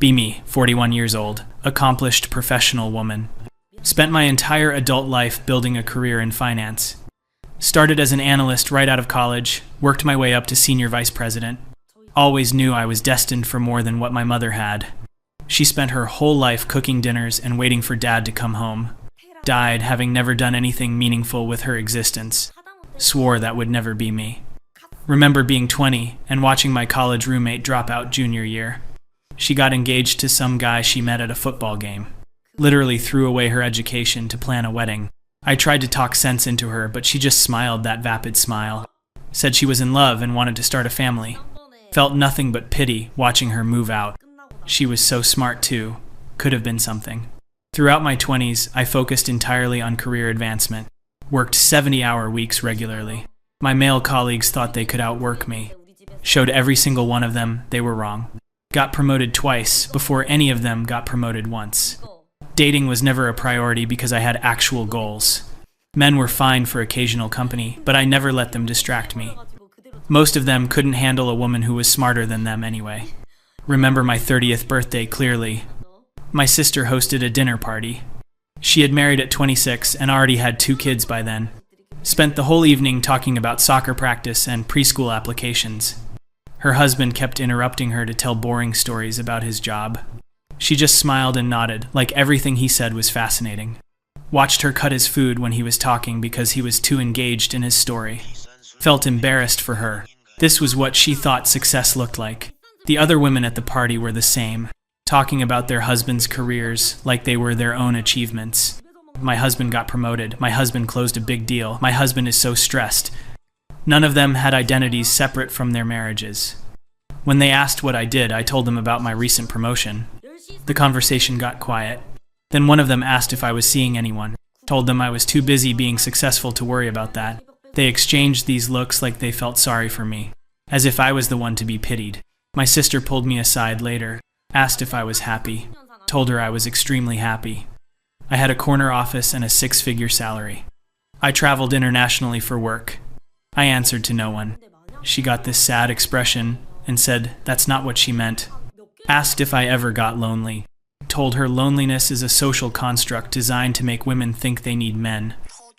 Be me, 41 years old, accomplished professional woman. Spent my entire adult life building a career in finance. Started as an analyst right out of college, worked my way up to senior vice president. Always knew I was destined for more than what my mother had. She spent her whole life cooking dinners and waiting for Dad to come home. Died having never done anything meaningful with her existence. Swore that would never be me. Remember being 20 and watching my college roommate drop out junior year. She got engaged to some guy she met at a football game. Literally threw away her education to plan a wedding. I tried to talk sense into her, but she just smiled that vapid smile. Said she was in love and wanted to start a family. Felt nothing but pity watching her move out. She was so smart too. Could have been something. Throughout my 20s, I focused entirely on career advancement. Worked 70-hour weeks regularly. My male colleagues thought they could outwork me. Showed every single one of them they were wrong. Got promoted twice before any of them got promoted once. Dating was never a priority because I had actual goals. Men were fine for occasional company, but I never let them distract me. Most of them couldn't handle a woman who was smarter than them anyway. Remember my 30th birthday clearly. My sister hosted a dinner party. She had married at 26 and already had 2 kids by then. Spent the whole evening talking about soccer practice and preschool applications. Her husband kept interrupting her to tell boring stories about his job. She just smiled and nodded, like everything he said was fascinating. Watched her cut his food when he was talking because he was too engaged in his story. Felt embarrassed for her. This was what she thought success looked like. The other women at the party were the same, talking about their husbands' careers like they were their own achievements. My husband got promoted. My husband closed a big deal. My husband is so stressed. None of them had identities separate from their marriages. When they asked what I did, I told them about my recent promotion. The conversation got quiet. Then one of them asked if I was seeing anyone. Told them I was too busy being successful to worry about that. They exchanged these looks like they felt sorry for me, as if I was the one to be pitied. My sister pulled me aside later, asked if I was happy. Told her I was extremely happy. I had a corner office and a 6-figure salary. I traveled internationally for work. I answered to no one. She got this sad expression and said that's not what she meant. Asked if I ever got lonely. Told her loneliness is a social construct designed to make women think they need men.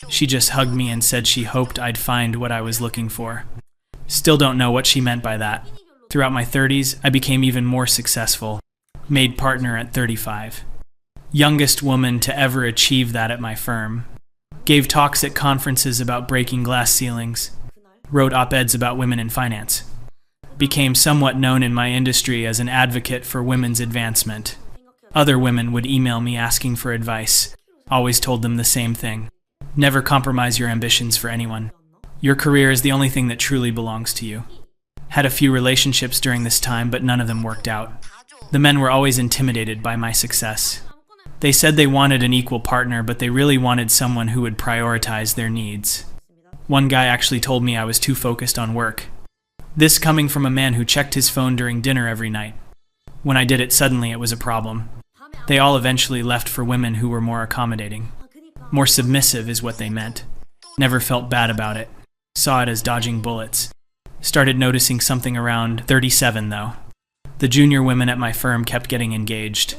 She just hugged me and said she hoped I'd find what I was looking for. Still don't know what she meant by that. Throughout my 30s, I became even more successful. Made partner at 35. Youngest woman to ever achieve that at my firm. Gave talks at conferences about breaking glass ceilings. Wrote op-eds about women in finance. Became somewhat known in my industry as an advocate for women's advancement. Other women would email me asking for advice. Always told them the same thing. Never compromise your ambitions for anyone. Your career is the only thing that truly belongs to you. Had a few relationships during this time, but none of them worked out. The men were always intimidated by my success. They said they wanted an equal partner, but they really wanted someone who would prioritize their needs. One guy actually told me I was too focused on work. This coming from a man who checked his phone during dinner every night. When I did it suddenly, it was a problem. They all eventually left for women who were more accommodating. More submissive is what they meant. Never felt bad about it. Saw it as dodging bullets. Started noticing something around 37 though. The junior women at my firm kept getting engaged.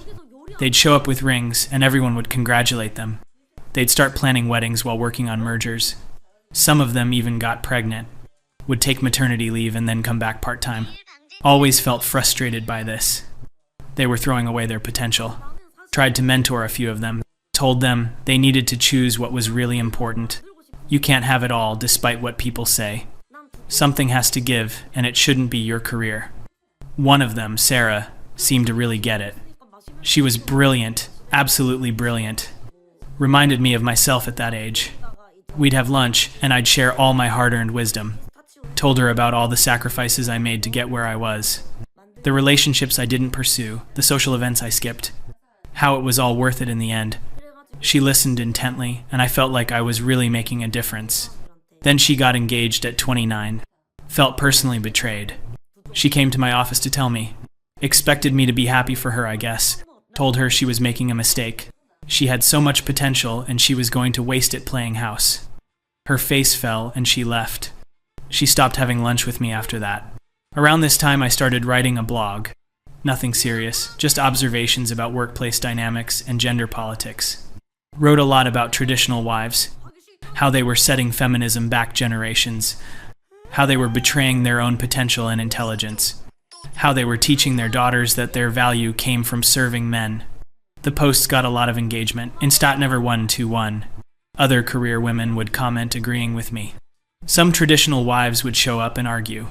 They'd show up with rings and everyone would congratulate them. They'd start planning weddings while working on mergers. Some of them even got pregnant. Would take maternity leave and then come back part-time. Always felt frustrated by this. They were throwing away their potential. Tried to mentor a few of them. Told them they needed to choose what was really important. You can't have it all despite what people say. Something has to give, and it shouldn't be your career. One of them, Sarah, seemed to really get it. She was brilliant, absolutely brilliant. Reminded me of myself at that age. We'd have lunch, and I'd share all my hard-earned wisdom. Told her about all the sacrifices I made to get where I was. The relationships I didn't pursue, the social events I skipped. How it was all worth it in the end. She listened intently, and I felt like I was really making a difference. Then she got engaged at 29. Felt personally betrayed. She came to my office to tell me. Expected me to be happy for her, I guess. Told her she was making a mistake. She had so much potential, and she was going to waste it playing house. Her face fell, and she left. She stopped having lunch with me after that. Around this time, I started writing a blog. Nothing serious, just observations about workplace dynamics and gender politics. Wrote a lot about traditional wives, how they were setting feminism back generations, how they were betraying their own potential and intelligence, how they were teaching their daughters that their value came from serving men. The posts got a lot of engagement. Instat never 1-to-1. Other career women would comment agreeing with me. Some traditional wives would show up and argue.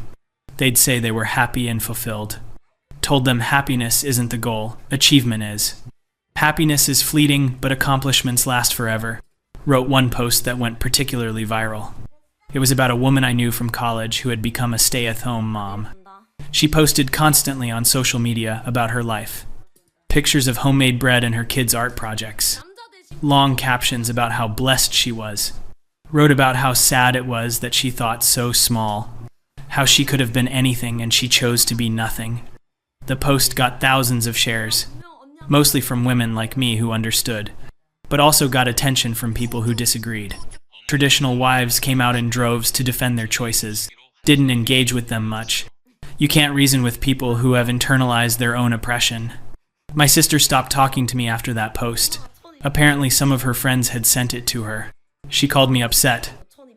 They'd say they were happy and fulfilled. Told them happiness isn't the goal, achievement is. Happiness is fleeting, but accomplishments last forever. Wrote one post that went particularly viral. It was about a woman I knew from college who had become a stay-at-home mom. She posted constantly on social media about her life. Pictures of homemade bread and her kids' art projects. Long captions about how blessed she was. Wrote about how sad it was that she thought so small. How she could have been anything and she chose to be nothing. The post got thousands of shares, mostly from women like me who understood, but also got attention from people who disagreed. Traditional wives came out in droves to defend their choices, didn't engage with them much. You can't reason with people who have internalized their own oppression. My sister stopped talking to me after that post. Apparently some of her friends had sent it to her. She called me upset,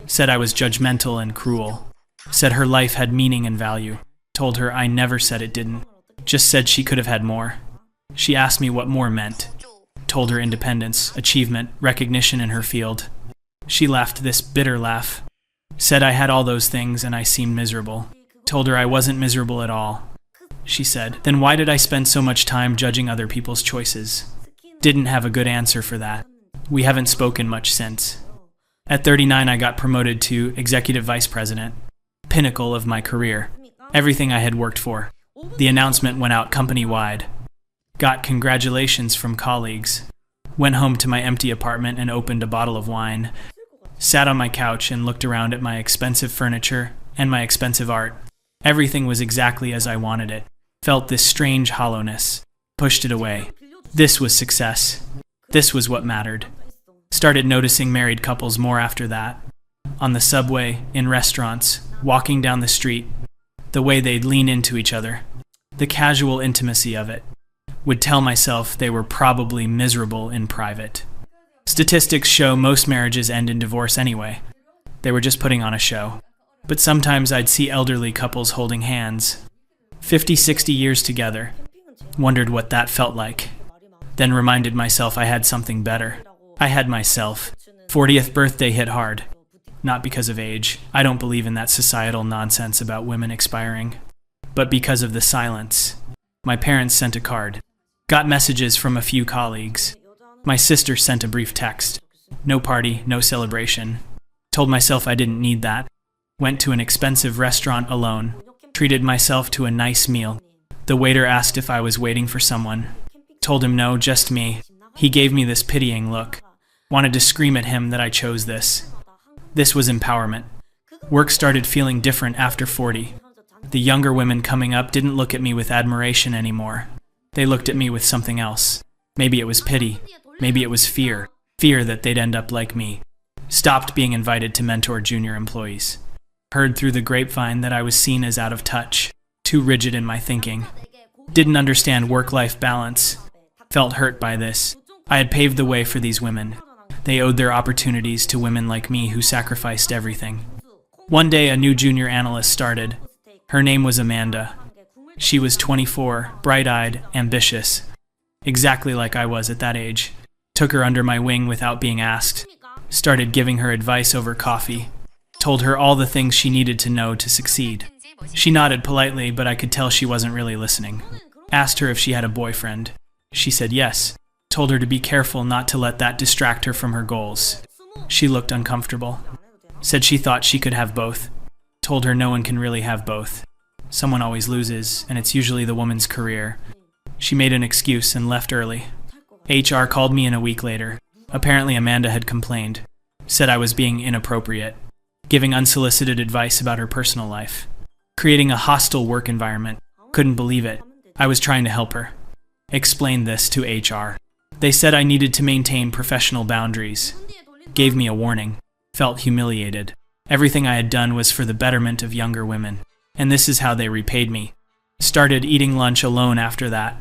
said I was judgmental and cruel, said her life had meaning and value. Told her I never said it didn't, just said she could have had more. She asked me what more meant. Told her independence, achievement, recognition in her field. She laughed this bitter laugh. Said I had all those things and I seemed miserable. Told her I wasn't miserable at all. She said, then why did I spend so much time judging other people's choices? Didn't have a good answer for that. We haven't spoken much since. At 39, I got promoted to executive vice president. Pinnacle of my career. Everything I had worked for. The announcement went out company-wide. Got congratulations from colleagues. Went home to my empty apartment and opened a bottle of wine. Sat on my couch and looked around at my expensive furniture and my expensive art. Everything was exactly as I wanted it. Felt this strange hollowness. Pushed it away. This was success. This was what mattered. Started noticing married couples more after that. On the subway, in restaurants, walking down the street. The way they'd lean into each other. The casual intimacy of it. Would tell myself they were probably miserable in private. Statistics show most marriages end in divorce anyway. They were just putting on a show. But sometimes I'd see elderly couples holding hands. 50, 60 years together. Wondered what that felt like. Then reminded myself I had something better. I had myself. 40th birthday hit hard. Not because of age. I don't believe in that societal nonsense about women expiring. But because of the silence. My parents sent a card. Got messages from a few colleagues. My sister sent a brief text. No party, no celebration. Told myself I didn't need that. Went to an expensive restaurant alone. Treated myself to a nice meal. The waiter asked if I was waiting for someone. Told him no, just me. He gave me this pitying look. Wanted to scream at him that I chose this. This was empowerment. Work started feeling different after 40. The younger women coming up didn't look at me with admiration anymore. They looked at me with something else. Maybe it was pity. Maybe it was fear. Fear that they'd end up like me. Stopped being invited to mentor junior employees. Heard through the grapevine that I was seen as out of touch. Too rigid in my thinking. Didn't understand work-life balance. Felt hurt by this. I had paved the way for these women. They owed their opportunities to women like me who sacrificed everything. One day, a new junior analyst started. Her name was Amanda. She was 24, bright-eyed, ambitious. Exactly like I was at that age. Took her under my wing without being asked. Started giving her advice over coffee. Told her all the things she needed to know to succeed. She nodded politely, but I could tell she wasn't really listening. Asked her if she had a boyfriend. She said yes. Told her to be careful not to let that distract her from her goals. She looked uncomfortable. Said she thought she could have both. Told her no one can really have both. Someone always loses, and it's usually the woman's career. She made an excuse and left early. HR called me in a week later. Apparently Amanda had complained. Said I was being inappropriate. Giving unsolicited advice about her personal life. Creating a hostile work environment. Couldn't believe it. I was trying to help her. Explained this to HR. They said I needed to maintain professional boundaries. Gave me a warning. Felt humiliated. Everything I had done was for the betterment of younger women. And this is how they repaid me. Started eating lunch alone after that.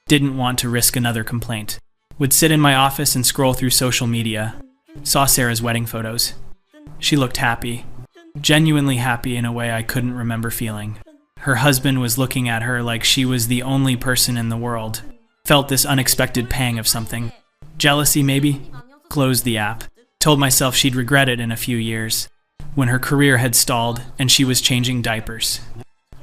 Didn't want to risk another complaint. Would sit in my office and scroll through social media. Saw Sarah's wedding photos. She looked happy. Genuinely happy in a way I couldn't remember feeling. Her husband was looking at her like she was the only person in the world. Felt this unexpected pang of something. Jealousy, maybe? Closed the app. Told myself she'd regret it in a few years, when her career had stalled and she was changing diapers.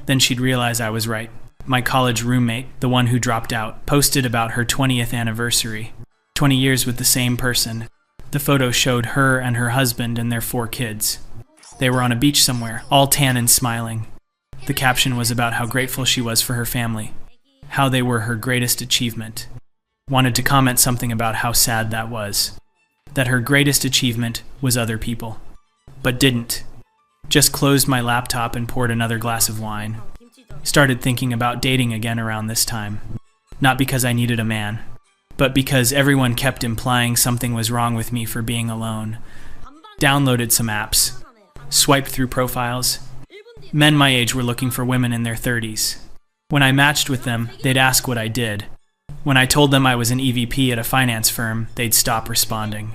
Then she'd realize I was right. My college roommate, the one who dropped out, posted about her 20th anniversary. 20 years with the same person. The photo showed her and her husband and their 4 kids. They were on a beach somewhere, all tan and smiling. The caption was about how grateful she was for her family, how they were her greatest achievement. Wanted to comment something about how sad that was. That her greatest achievement was other people. But didn't. Just closed my laptop and poured another glass of wine. Started thinking about dating again around this time. Not because I needed a man, but because everyone kept implying something was wrong with me for being alone. Downloaded some apps. Swiped through profiles. Men my age were looking for women in their 30s. When I matched with them, they'd ask what I did. When I told them I was an EVP at a finance firm, they'd stop responding.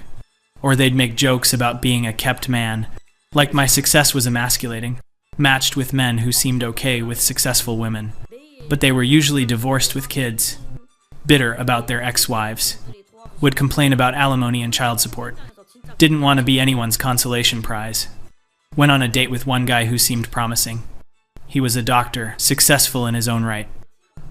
Or they'd make jokes about being a kept man, like my success was emasculating. Matched with men who seemed okay with successful women. But they were usually divorced with kids. Bitter about their ex-wives. Would complain about alimony and child support. Didn't want to be anyone's consolation prize. Went on a date with one guy who seemed promising. He was a doctor, successful in his own right.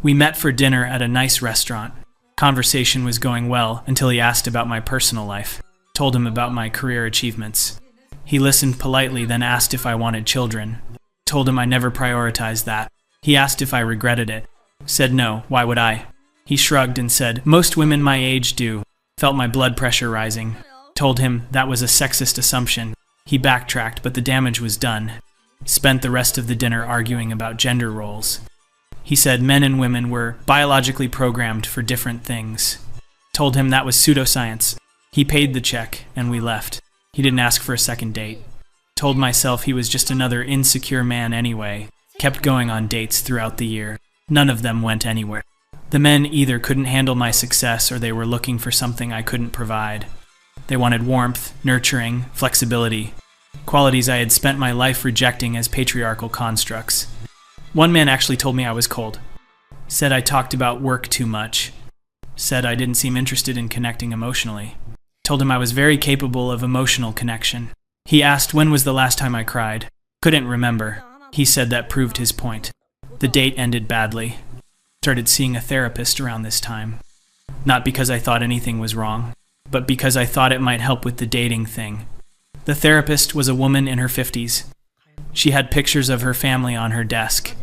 We met for dinner at a nice restaurant. Conversation was going well until he asked about my personal life. Told him about my career achievements. He listened politely, then asked if I wanted children. Told him I never prioritized that. He asked if I regretted it. Said no, why would I? He shrugged and said, most women my age do. Felt my blood pressure rising. Told him that was a sexist assumption. He backtracked, but the damage was done. Spent the rest of the dinner arguing about gender roles. He said men and women were biologically programmed for different things. Told him that was pseudoscience. He paid the check, and we left. He didn't ask for a second date. Told myself he was just another insecure man anyway. Kept going on dates throughout the year. None of them went anywhere. The men either couldn't handle my success or they were looking for something I couldn't provide. They wanted warmth, nurturing, flexibility. Qualities I had spent my life rejecting as patriarchal constructs. One man actually told me I was cold. Said I talked about work too much. Said I didn't seem interested in connecting emotionally. Told him I was very capable of emotional connection. He asked when was the last time I cried. Couldn't remember. He said that proved his point. The date ended badly. Started seeing a therapist around this time. Not because I thought anything was wrong, but because I thought it might help with the dating thing. The therapist was a woman in her 50s. She had pictures of her family on her desk.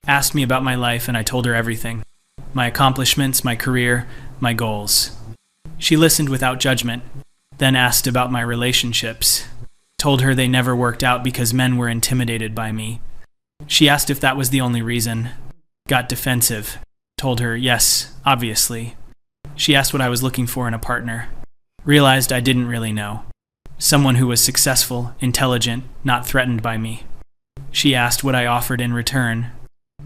Asked me about my life and I told her everything. My accomplishments, my career, my goals. She listened without judgment, then asked about my relationships. Told her they never worked out because men were intimidated by me. She asked if that was the only reason. Got defensive. Told her, yes, obviously. She asked what I was looking for in a partner. Realized I didn't really know. Someone who was successful, intelligent, not threatened by me. She asked what I offered in return.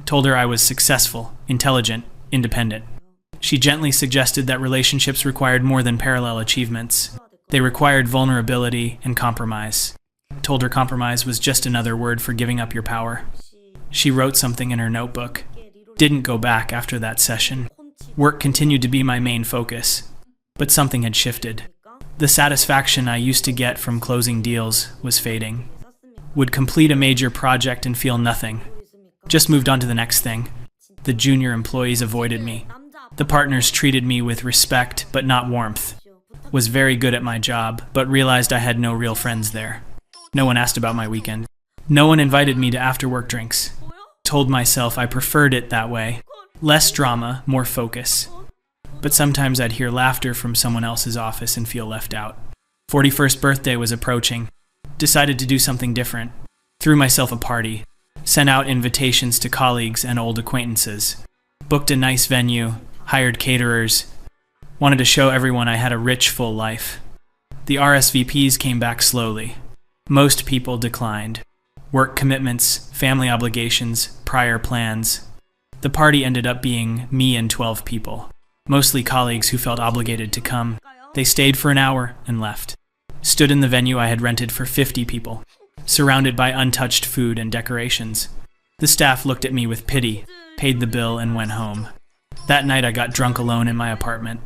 Told her I was successful, intelligent, independent. She gently suggested that relationships required more than parallel achievements. They required vulnerability and compromise. Told her compromise was just another word for giving up your power. She wrote something in her notebook. Didn't go back after that session. Work continued to be my main focus, but something had shifted. The satisfaction I used to get from closing deals was fading. Would complete a major project and feel nothing. Just moved on to the next thing. The junior employees avoided me. The partners treated me with respect, but not warmth. Was very good at my job, but realized I had no real friends there. No one asked about my weekend. No one invited me to after-work drinks. Told myself I preferred it that way. Less drama, more focus. But sometimes I'd hear laughter from someone else's office and feel left out. 41st birthday was approaching. Decided to do something different. Threw myself a party. Sent out invitations to colleagues and old acquaintances. Booked a nice venue. Hired caterers. Wanted to show everyone I had a rich, full life. The RSVPs came back slowly. Most people declined. Work commitments, family obligations, prior plans. The party ended up being me and 12 people, mostly colleagues who felt obligated to come. They stayed for an hour and left. Stood in the venue I had rented for 50 people, surrounded by untouched food and decorations. The staff looked at me with pity, paid the bill, and went home. That night I got drunk alone in my apartment.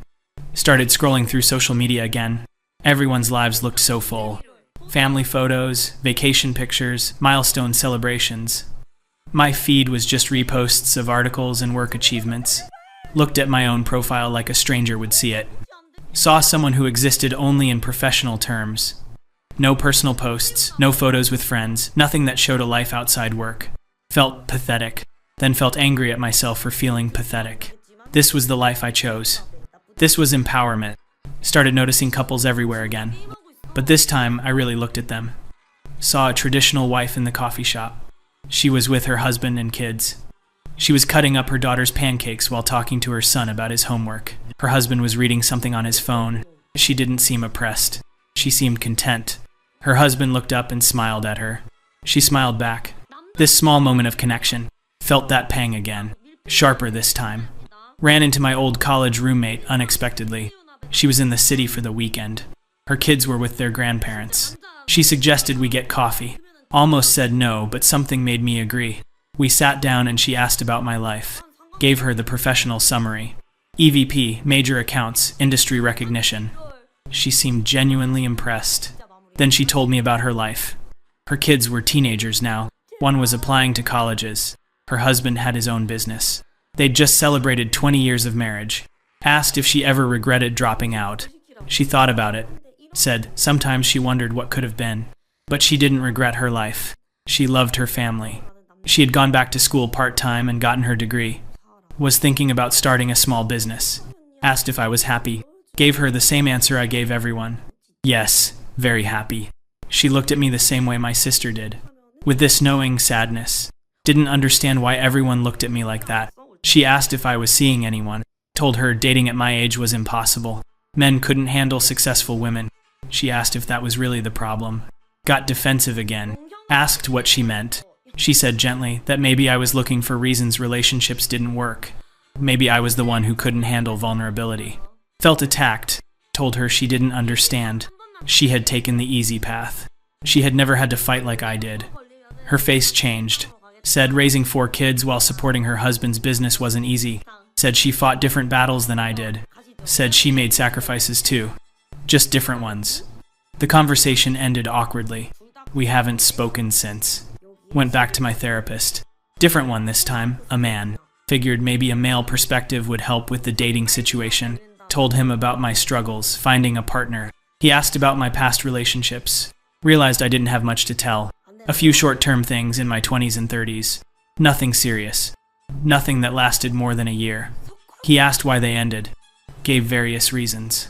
Started scrolling through social media again. Everyone's lives looked so full. Family photos, vacation pictures, milestone celebrations. My feed was just reposts of articles and work achievements. Looked at my own profile like a stranger would see it. Saw someone who existed only in professional terms. No personal posts, no photos with friends, nothing that showed a life outside work. Felt pathetic, then felt angry at myself for feeling pathetic. This was the life I chose. This was empowerment. Started noticing couples everywhere again. But this time, I really looked at them. Saw a traditional wife in the coffee shop. She was with her husband and kids. She was cutting up her daughter's pancakes while talking to her son about his homework. Her husband was reading something on his phone. She didn't seem oppressed. She seemed content. Her husband looked up and smiled at her. She smiled back. This small moment of connection. Felt that pang again. Sharper this time. Ran into my old college roommate unexpectedly. She was in the city for the weekend. Her kids were with their grandparents. She suggested we get coffee. Almost said no, but something made me agree. We sat down and she asked about my life. Gave her the professional summary. EVP, major accounts, industry recognition. She seemed genuinely impressed. Then she told me about her life. Her kids were teenagers now. One was applying to colleges. Her husband had his own business. They'd just celebrated 20 years of marriage. Asked if she ever regretted dropping out. She thought about it. Said sometimes she wondered what could have been. But she didn't regret her life. She loved her family. She had gone back to school part-time and gotten her degree. Was thinking about starting a small business. Asked if I was happy. Gave her the same answer I gave everyone. Yes, very happy. She looked at me the same way my sister did. With this knowing sadness. Didn't understand why everyone looked at me like that. She asked if I was seeing anyone. Told her dating at my age was impossible. Men couldn't handle successful women. She asked if that was really the problem. Got defensive again. Asked what she meant. She said gently that maybe I was looking for reasons relationships didn't work. Maybe I was the one who couldn't handle vulnerability. Felt attacked. Told her she didn't understand. She had taken the easy path. She had never had to fight like I did. Her face changed. Said raising 4 kids while supporting her husband's business wasn't easy. Said she fought different battles than I did. Said she made sacrifices too. Just different ones. The conversation ended awkwardly. We haven't spoken since. Went back to my therapist. Different one this time, a man. Figured maybe a male perspective would help with the dating situation. Told him about my struggles, finding a partner. He asked about my past relationships. Realized I didn't have much to tell. A few short-term things in my 20s and 30s. Nothing serious. Nothing that lasted more than a year. He asked why they ended. Gave various reasons.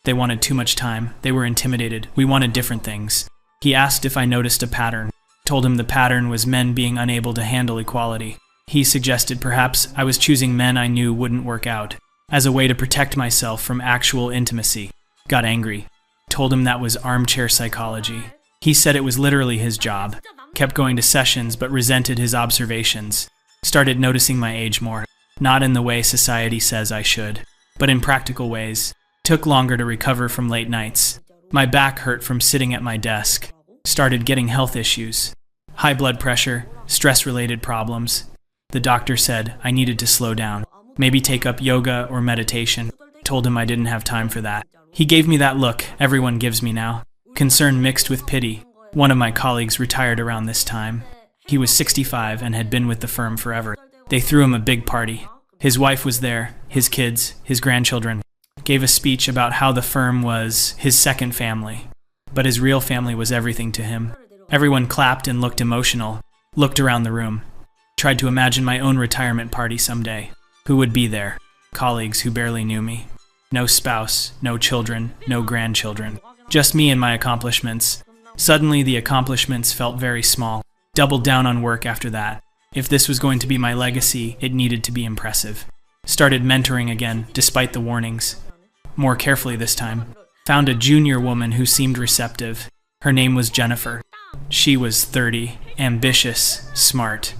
They wanted too much time. They were intimidated. We wanted different things. He asked if I noticed a pattern. Told him the pattern was men being unable to handle equality. He suggested perhaps I was choosing men I knew wouldn't work out, as a way to protect myself from actual intimacy. Got angry. Told him that was armchair psychology. He said it was literally his job. Kept going to sessions but resented his observations. Started noticing my age more. Not in the way society says I should, but in practical ways. Took longer to recover from late nights. My back hurt from sitting at my desk. Started getting health issues. High blood pressure, stress-related problems. The doctor said I needed to slow down. Maybe take up yoga or meditation. Told him I didn't have time for that. He gave me that look everyone gives me now. Concern mixed with pity. One of my colleagues retired around this time. He was 65 and had been with the firm forever. They threw him a big party. His wife was there, his kids, his grandchildren. Gave a speech about how the firm was his second family. But his real family was everything to him. Everyone clapped and looked emotional. Looked around the room. Tried to imagine my own retirement party someday. Who would be there? Colleagues who barely knew me. No spouse, no children, no grandchildren. Just me and my accomplishments. Suddenly the accomplishments felt very small. Doubled down on work after that. If this was going to be my legacy, it needed to be impressive. Started mentoring again, despite the warnings. More carefully this time. Found a junior woman who seemed receptive. Her name was Jennifer. She was 30, ambitious, smart.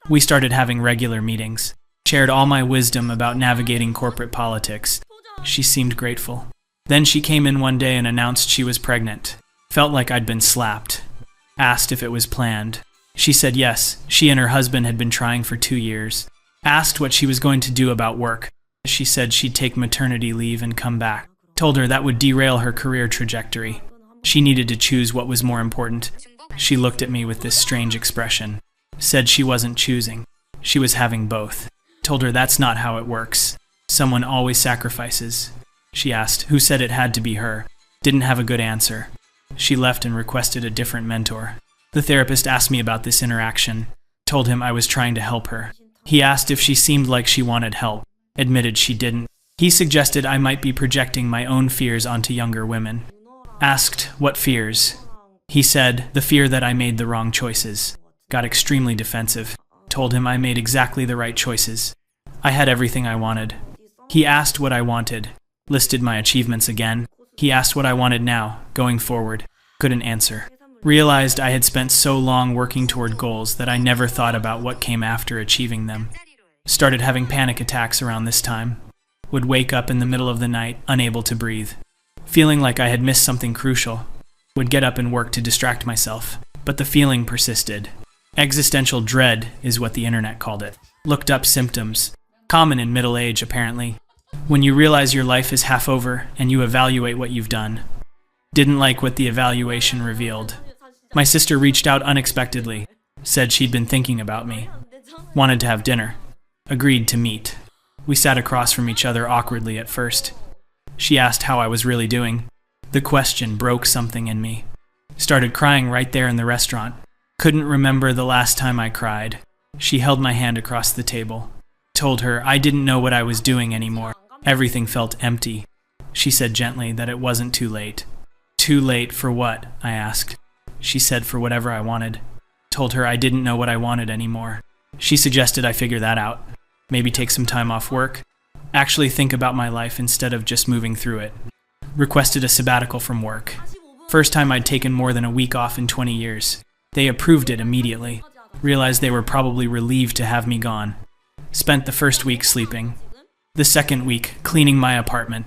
We started having regular meetings. Shared all my wisdom about navigating corporate politics. She seemed grateful. Then she came in one day and announced she was pregnant. Felt like I'd been slapped. Asked if it was planned. She said yes, she and her husband had been trying for 2 years. Asked what she was going to do about work. She said she'd take maternity leave and come back. Told her that would derail her career trajectory. She needed to choose what was more important. She looked at me with this strange expression. Said she wasn't choosing. She was having both. Told her that's not how it works. Someone always sacrifices. She asked who said it had to be her. Didn't have a good answer. She left and requested a different mentor. The therapist asked me about this interaction. Told him I was trying to help her. He asked if she seemed like she wanted help. Admitted she didn't. He suggested I might be projecting my own fears onto younger women. Asked what fears. He said the fear that I made the wrong choices. Got extremely defensive. Told him I made exactly the right choices. I had everything I wanted. He asked what I wanted. Listed my achievements again. He asked what I wanted now, going forward. Couldn't answer. Realized I had spent so long working toward goals that I never thought about what came after achieving them. Started having panic attacks around this time. Would wake up in the middle of the night, unable to breathe. Feeling like I had missed something crucial. Would get up and work to distract myself. But the feeling persisted. Existential dread is what the internet called it. Looked up symptoms. Common in middle age, apparently. When you realize your life is half over and you evaluate what you've done. Didn't like what the evaluation revealed. My sister reached out unexpectedly. Said she'd been thinking about me. Wanted to have dinner. Agreed to meet. We sat across from each other awkwardly at first. She asked how I was really doing. The question broke something in me. Started crying right there in the restaurant. Couldn't remember the last time I cried. She held my hand across the table. Told her I didn't know what I was doing anymore. Everything felt empty. She said gently that it wasn't too late. Too late for what? I asked. She said for whatever I wanted. Told her I didn't know what I wanted anymore. She suggested I figure that out. Maybe take some time off work. Actually think about my life instead of just moving through it. Requested a sabbatical from work. First time I'd taken more than a week off in 20 years. They approved it immediately. Realized they were probably relieved to have me gone. Spent the first week sleeping. The second week cleaning my apartment.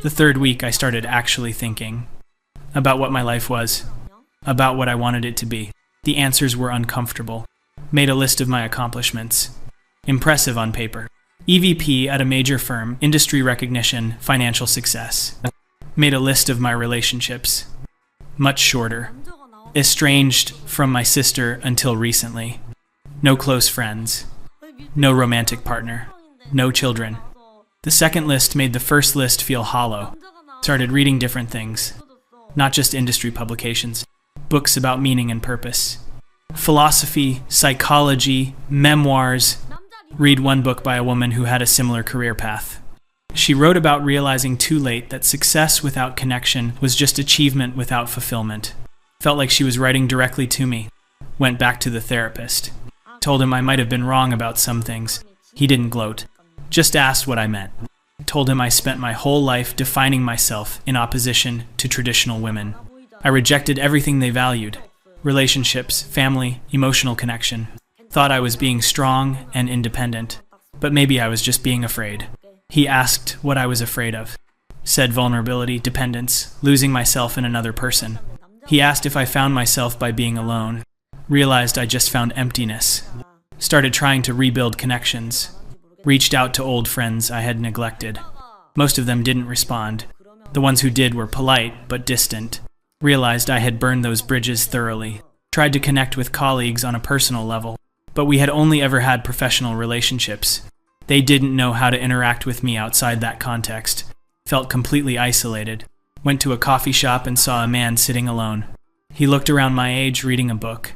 The third week I started actually thinking about what my life was. About what I wanted it to be. The answers were uncomfortable. Made a list of my accomplishments. Impressive on paper. EVP at a major firm, industry recognition, financial success. Made a list of my relationships. Much shorter. Estranged from my sister until recently. No close friends. No romantic partner. No children. The second list made the first list feel hollow. Started reading different things. Not just industry publications. Books about meaning and purpose. Philosophy, psychology, memoirs. Read one book by a woman who had a similar career path. She wrote about realizing too late that success without connection was just achievement without fulfillment. Felt like she was writing directly to me. Went back to the therapist. Told him I might have been wrong about some things. He didn't gloat. Just asked what I meant. Told him I spent my whole life defining myself in opposition to traditional women. I rejected everything they valued. Relationships, family, emotional connection. Thought I was being strong and independent. But maybe I was just being afraid. He asked what I was afraid of. Said vulnerability, dependence, losing myself in another person. He asked if I found myself by being alone. Realized I just found emptiness. Started trying to rebuild connections. Reached out to old friends I had neglected. Most of them didn't respond. The ones who did were polite, but distant. Realized I had burned those bridges thoroughly. Tried to connect with colleagues on a personal level. But we had only ever had professional relationships. They didn't know how to interact with me outside that context. Felt completely isolated. Went to a coffee shop and saw a man sitting alone. He looked around my age reading a book.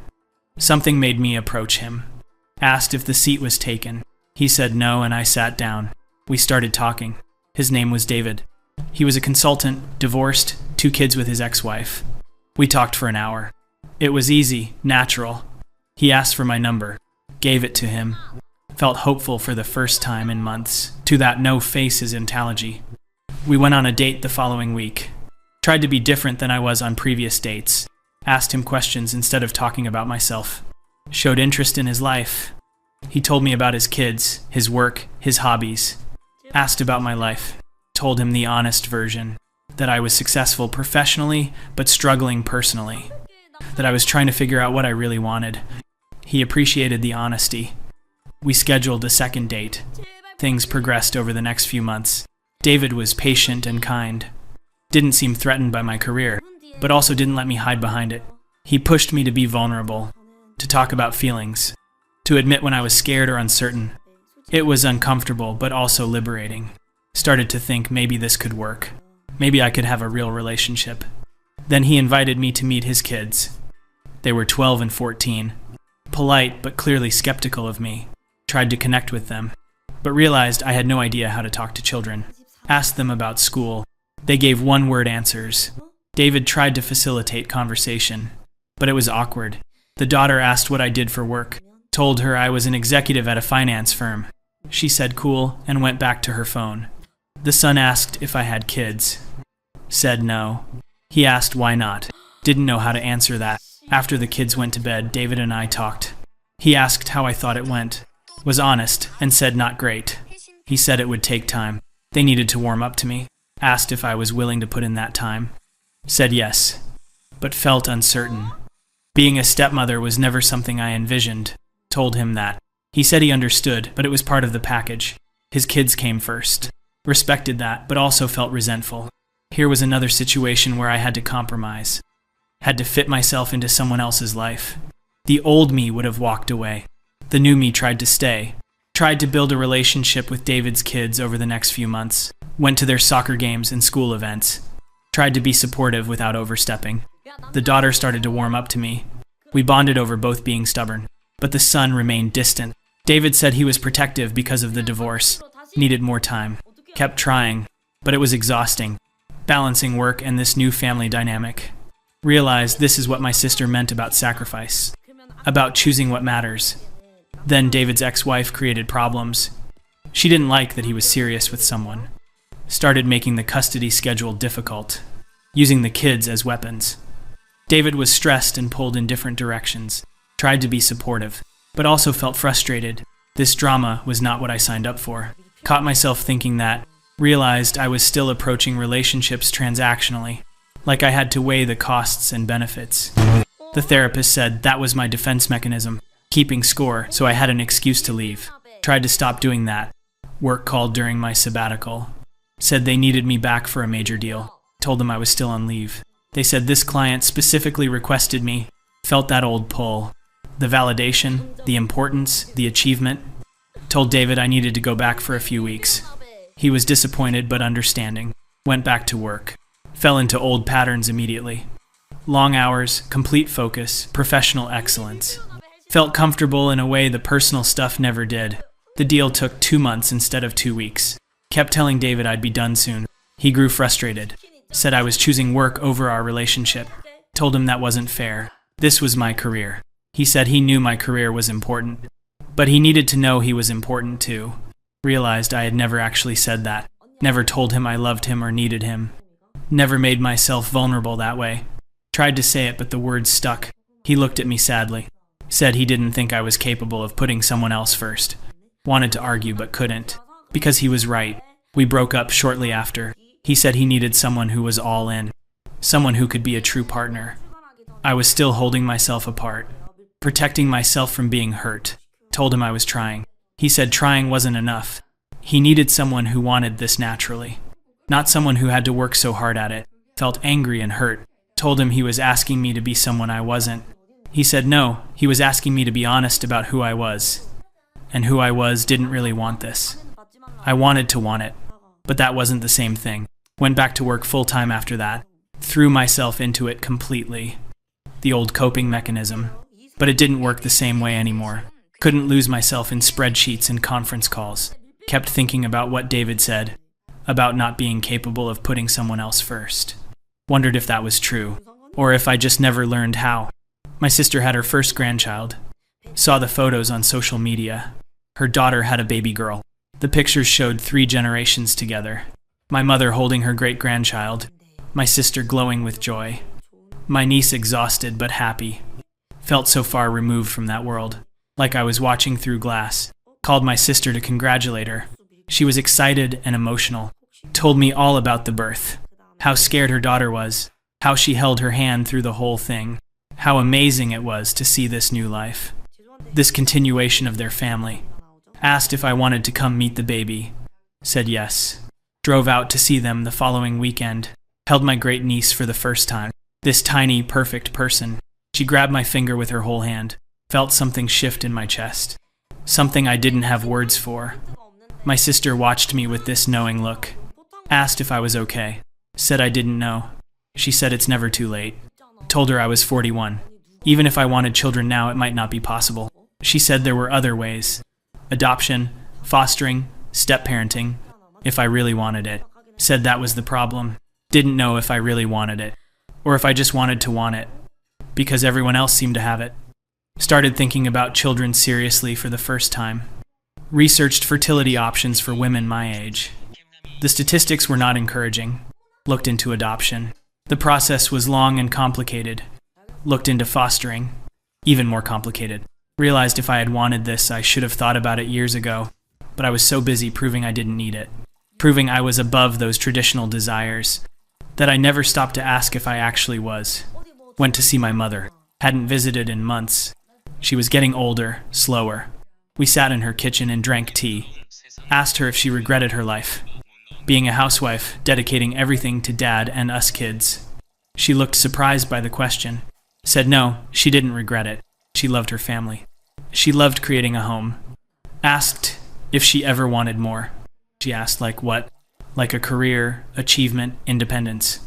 Something made me approach him. Asked if the seat was taken. He said no, and I sat down. We started talking. His name was David. He was a consultant, divorced, 2 kids with his ex-wife. We talked for an hour. It was easy, natural. He asked for my number. Gave it to him. Felt hopeful for the first time in months. To that no faces analogy. We went on a date the following week. Tried to be different than I was on previous dates. Asked him questions instead of talking about myself. Showed interest in his life. He told me about his kids, his work, his hobbies. Asked about my life. Told him the honest version. That I was successful professionally, but struggling personally. That I was trying to figure out what I really wanted. He appreciated the honesty. We scheduled a second date. Things progressed over the next few months. David was patient and kind. Didn't seem threatened by my career, but also didn't let me hide behind it. He pushed me to be vulnerable, to talk about feelings, to admit when I was scared or uncertain. It was uncomfortable, but also liberating. Started to think maybe this could work. Maybe I could have a real relationship. Then he invited me to meet his kids. They were 12 and 14. Polite, but clearly skeptical of me. Tried to connect with them, but realized I had no idea how to talk to children. Asked them about school. They gave one-word answers. David tried to facilitate conversation, but it was awkward. The daughter asked what I did for work. Told her I was an executive at a finance firm. She said cool and went back to her phone. The son asked if I had kids. Said no. He asked why not. Didn't know how to answer that. After the kids went to bed, David and I talked. He asked how I thought it went. Was honest and said not great. He said it would take time. They needed to warm up to me. Asked if I was willing to put in that time. Said yes, but felt uncertain. Being a stepmother was never something I envisioned. Told him that. He said he understood, but it was part of the package. His kids came first. Respected that, but also felt resentful. Here was another situation where I had to compromise. Had to fit myself into someone else's life. The old me would have walked away. The new me tried to stay. Tried to build a relationship with David's kids over the next few months. Went to their soccer games and school events. Tried to be supportive without overstepping. The daughter started to warm up to me. We bonded over both being stubborn. But the son remained distant. David said he was protective because of the divorce. Needed more time. Kept trying, but it was exhausting. Balancing work and this new family dynamic. Realized this is what my sister meant about sacrifice. About choosing what matters. Then David's ex-wife created problems. She didn't like that he was serious with someone. Started making the custody schedule difficult. Using the kids as weapons. David was stressed and pulled in different directions. Tried to be supportive, but also felt frustrated. This drama was not what I signed up for. Caught myself thinking that. Realized I was still approaching relationships transactionally. Like I had to weigh the costs and benefits. The therapist said that was my defense mechanism. Keeping score, so I had an excuse to leave. Tried to stop doing that. Work called during my sabbatical. Said they needed me back for a major deal. Told them I was still on leave. They said this client specifically requested me. Felt that old pull. The validation, the importance, the achievement. Told David I needed to go back for a few weeks. He was disappointed but understanding. Went back to work. Fell into old patterns immediately. Long hours, complete focus, professional excellence. Felt comfortable in a way the personal stuff never did. The deal took 2 months instead of 2 weeks. Kept telling David I'd be done soon. He grew frustrated. Said I was choosing work over our relationship. Told him that wasn't fair. This was my career. He said he knew my career was important. But he needed to know he was important too. Realized I had never actually said that. Never told him I loved him or needed him. Never made myself vulnerable that way. Tried to say it, but the words stuck. He looked at me sadly. Said he didn't think I was capable of putting someone else first. Wanted to argue, but couldn't. Because he was right. We broke up shortly after. He said he needed someone who was all in. Someone who could be a true partner. I was still holding myself apart. Protecting myself from being hurt. Told him I was trying. He said trying wasn't enough. He needed someone who wanted this naturally. Not someone who had to work so hard at it. Felt angry and hurt. Told him he was asking me to be someone I wasn't. He said no, he was asking me to be honest about who I was. And who I was didn't really want this. I wanted to want it, but that wasn't the same thing. Went back to work full-time after that. Threw myself into it completely. The old coping mechanism. But it didn't work the same way anymore. Couldn't lose myself in spreadsheets and conference calls. Kept thinking about what David said. About not being capable of putting someone else first. Wondered if that was true. Or if I just never learned how. My sister had her first grandchild. Saw the photos on social media. Her daughter had a baby girl. The pictures showed 3 generations together. My mother holding her great-grandchild. My sister glowing with joy. My niece exhausted but happy. Felt so far removed from that world. like I was watching through glass. Called my sister to congratulate her. She was excited and emotional. Told me all about the birth. How scared her daughter was. How she held her hand through the whole thing. How amazing it was to see this new life. This continuation of their family. Asked if I wanted to come meet the baby. Said yes. Drove out to see them the following weekend. Held my great niece for the first time. This tiny, perfect person. She grabbed my finger with her whole hand. Felt something shift in my chest. Something I didn't have words for. My sister watched me with this knowing look. Asked if I was okay. Said I didn't know. She said it's never too late. Told her I was 41. Even if I wanted children now, it might not be possible. She said there were other ways. Adoption, fostering, step-parenting, if I really wanted it. Said that was the problem. Didn't know if I really wanted it. Or if I just wanted to want it. Because everyone else seemed to have it. Started thinking about children seriously for the first time. Researched fertility options for women my age. The statistics were not encouraging. Looked into adoption. The process was long and complicated. Looked into fostering. Even more complicated. Realized if I had wanted this, I should have thought about it years ago. But I was so busy proving I didn't need it. Proving I was above those traditional desires. That I never stopped to ask if I actually was. Went to see my mother. Hadn't visited in months. She was getting older, slower. We sat in her kitchen and drank tea. Asked her if she regretted her life. Being a housewife, dedicating everything to Dad and us kids. She looked surprised by the question. Said no, she didn't regret it. She loved her family. She loved creating a home. Asked if she ever wanted more. She asked like what? Like a career, achievement, independence.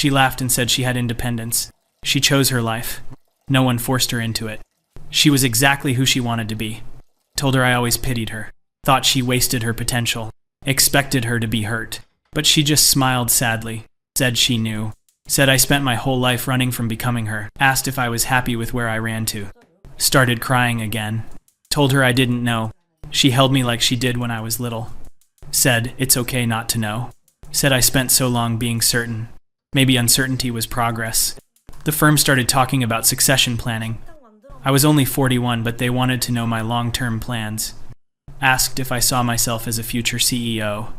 She laughed and said she had independence. She chose her life. No one forced her into it. She was exactly who she wanted to be. Told her I always pitied her. Thought she wasted her potential. Expected her to be hurt. But she just smiled sadly. Said she knew. Said I spent my whole life running from becoming her. Asked if I was happy with where I ran to. Started crying again. Told her I didn't know. She held me like she did when I was little. Said it's okay not to know. Said I spent so long being certain. Maybe uncertainty was progress. The firm started talking about succession planning. I was only 41, but they wanted to know my long-term plans. Asked if I saw myself as a future CEO.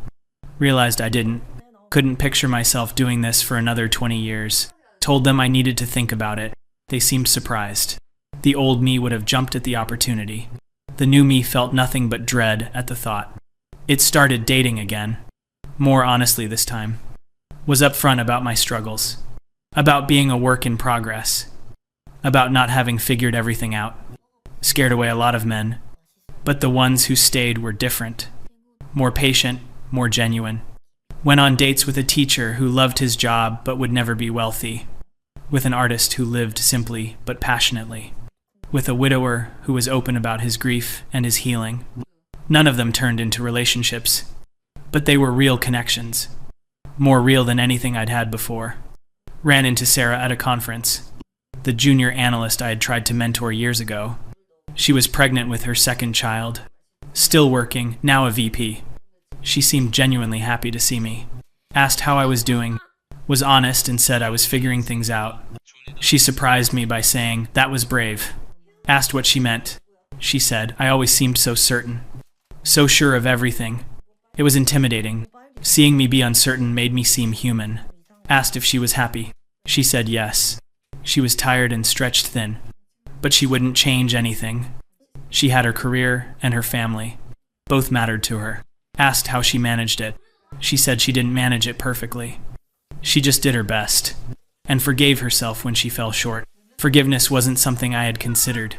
Realized I didn't. Couldn't picture myself doing this for another 20 years. Told them I needed to think about it. They seemed surprised. The old me would have jumped at the opportunity. The new me felt nothing but dread at the thought. It started dating again. More honestly this time. Was upfront about my struggles. About being a work in progress. About not having figured everything out. Scared away a lot of men. But the ones who stayed were different. More patient, more genuine. Went on dates with a teacher who loved his job but would never be wealthy. With an artist who lived simply but passionately. With a widower who was open about his grief and his healing. None of them turned into relationships. But they were real connections. More real than anything I'd had before. Ran into Sarah at a conference. The junior analyst I had tried to mentor years ago. She was pregnant with her second child. Still working, now a VP. She seemed genuinely happy to see me. Asked how I was doing. Was honest and said I was figuring things out. She surprised me by saying, that was brave. Asked what she meant. She said, I always seemed so certain. So sure of everything. It was intimidating. Seeing me be uncertain made me seem human. Asked if she was happy. She said yes. She was tired and stretched thin. But she wouldn't change anything. She had her career and her family. Both mattered to her. Asked how she managed it. She said she didn't manage it perfectly. She just did her best. And forgave herself when she fell short. Forgiveness wasn't something I had considered.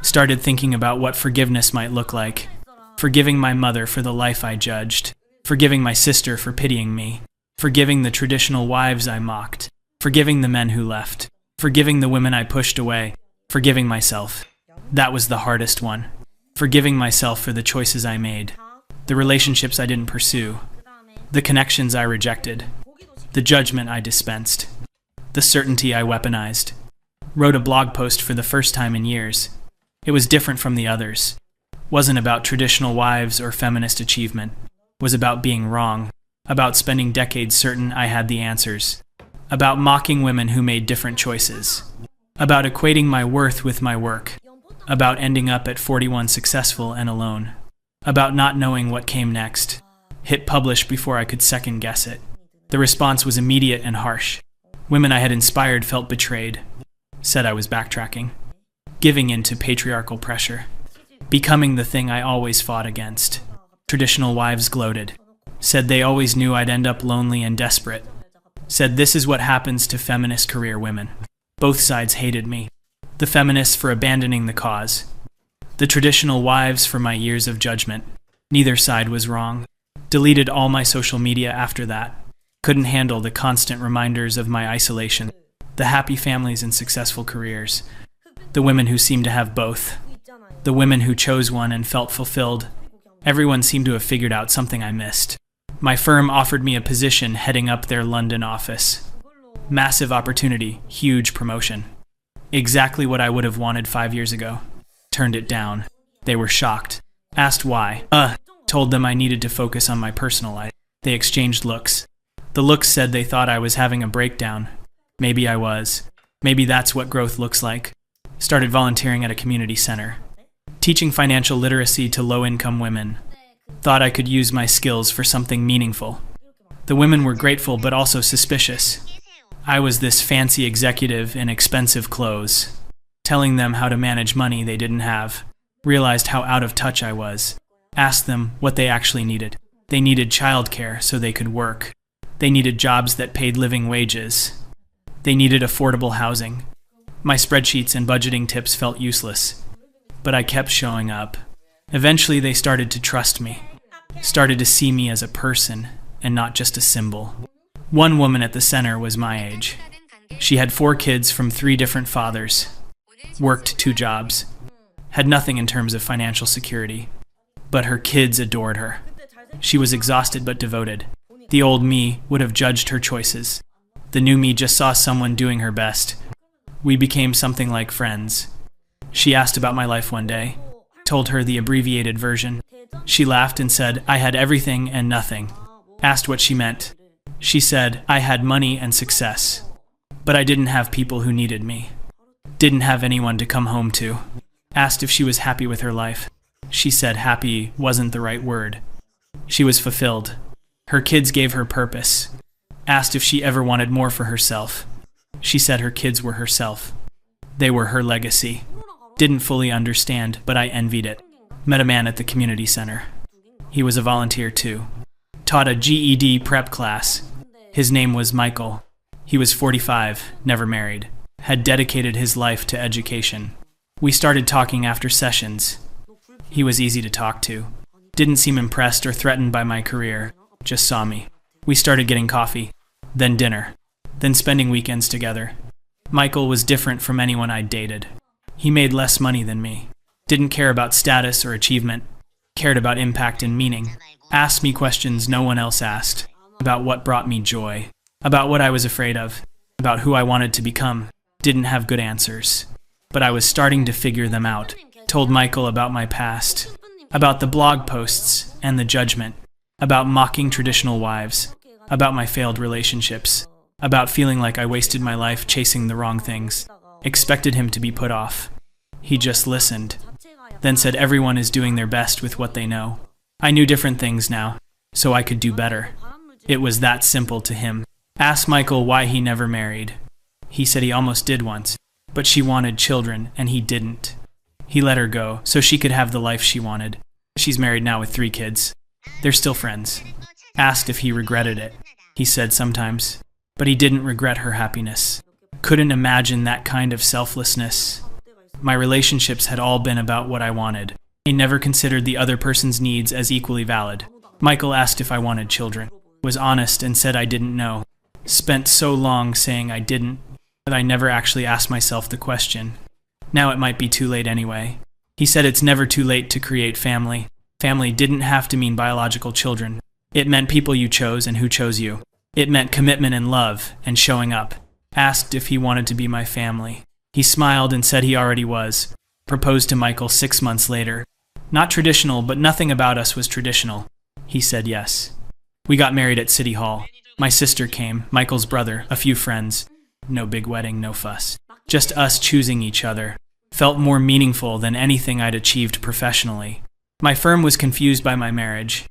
Started thinking about what forgiveness might look like. Forgiving my mother for the life I judged. Forgiving my sister for pitying me. Forgiving the traditional wives I mocked. Forgiving the men who left. Forgiving the women I pushed away. Forgiving myself. That was the hardest one. Forgiving myself for the choices I made. The relationships I didn't pursue. The connections I rejected. The judgment I dispensed. The certainty I weaponized. Wrote a blog post for the first time in years. It was different from the others. Wasn't about traditional wives or feminist achievement. Was about being wrong. About spending decades certain I had the answers. About mocking women who made different choices. About equating my worth with my work. about ending up at 41 successful and alone, about not knowing what came next. Hit publish before I could second guess it. The response was immediate and harsh. Women I had inspired felt betrayed, said I was backtracking, giving in to patriarchal pressure, becoming the thing I always fought against. Traditional wives gloated, said they always knew I'd end up lonely and desperate, said this is what happens to feminist career women. Both sides hated me. The feminists for abandoning the cause. The traditional wives for my years of judgment. Neither side was wrong. Deleted all my social media after that. Couldn't handle the constant reminders of my isolation. The happy families and successful careers. The women who seemed to have both. The women who chose one and felt fulfilled. Everyone seemed to have figured out something I missed. My firm offered me a position heading up their London office. Massive opportunity, huge promotion. Exactly what I would have wanted 5 years ago. Turned it down. They were shocked. Asked why. Told them I needed to focus on my personal life. They exchanged looks. The looks said they thought I was having a breakdown. Maybe I was. Maybe that's what growth looks like. Started volunteering at a community center. Teaching financial literacy to low-income women. Thought I could use my skills for something meaningful. The women were grateful but also suspicious. I was this fancy executive in expensive clothes, telling them how to manage money they didn't have. Realized how out of touch I was. Asked them what they actually needed. They needed childcare so they could work. They needed jobs that paid living wages. They needed affordable housing. My spreadsheets and budgeting tips felt useless, but I kept showing up. Eventually they started to trust me, started to see me as a person and not just a symbol. One woman at the center was my age. She had 4 kids from 3 different fathers, worked 2 jobs, had nothing in terms of financial security, but her kids adored her. She was exhausted but devoted. The old me would have judged her choices. The new me just saw someone doing her best. We became something like friends. She asked about my life one day, told her the abbreviated version. She laughed and said, I had everything and nothing. Asked what she meant. She said, I had money and success, but I didn't have people who needed me. Didn't have anyone to come home to. Asked if she was happy with her life. She said happy wasn't the right word. She was fulfilled. Her kids gave her purpose. Asked if she ever wanted more for herself. She said her kids were herself. They were her legacy. Didn't fully understand, but I envied it. Met a man at the community center. He was a volunteer too. Taught a GED prep class. His name was Michael. He was 45, never married. Had dedicated his life to education. We started talking after sessions. He was easy to talk to. Didn't seem impressed or threatened by my career. Just saw me. We started getting coffee, then dinner, then spending weekends together. Michael was different from anyone I'd dated. He made less money than me. Didn't care about status or achievement. Cared about impact and meaning. Asked me questions no one else asked. About what brought me joy. About what I was afraid of. About who I wanted to become. Didn't have good answers. But I was starting to figure them out. Told Michael about my past. About the blog posts and the judgment. About mocking traditional wives. About my failed relationships. About feeling like I wasted my life chasing the wrong things. Expected him to be put off. He just listened. Then said everyone is doing their best with what they know. I knew different things now, so I could do better. It was that simple to him. Asked Michael why he never married. He said he almost did once, but she wanted children and he didn't. He let her go so she could have the life she wanted. She's married now with 3 kids. They're still friends. Asked if he regretted it. He said sometimes, but he didn't regret her happiness. Couldn't imagine that kind of selflessness. My relationships had all been about what I wanted. I never considered the other person's needs as equally valid. Michael asked if I wanted children. Was honest and said I didn't know. Spent so long saying I didn't, that I never actually asked myself the question. Now it might be too late anyway. He said it's never too late to create family. Family didn't have to mean biological children. It meant people you chose and who chose you. It meant commitment and love and showing up. Asked if he wanted to be my family. He smiled and said he already was. Proposed to Michael 6 months later. Not traditional, but nothing about us was traditional. He said yes. We got married at City Hall. My sister came, Michael's brother, a few friends. No big wedding, no fuss. Just us choosing each other. felt more meaningful than anything I'd achieved professionally. My firm was confused by my marriage.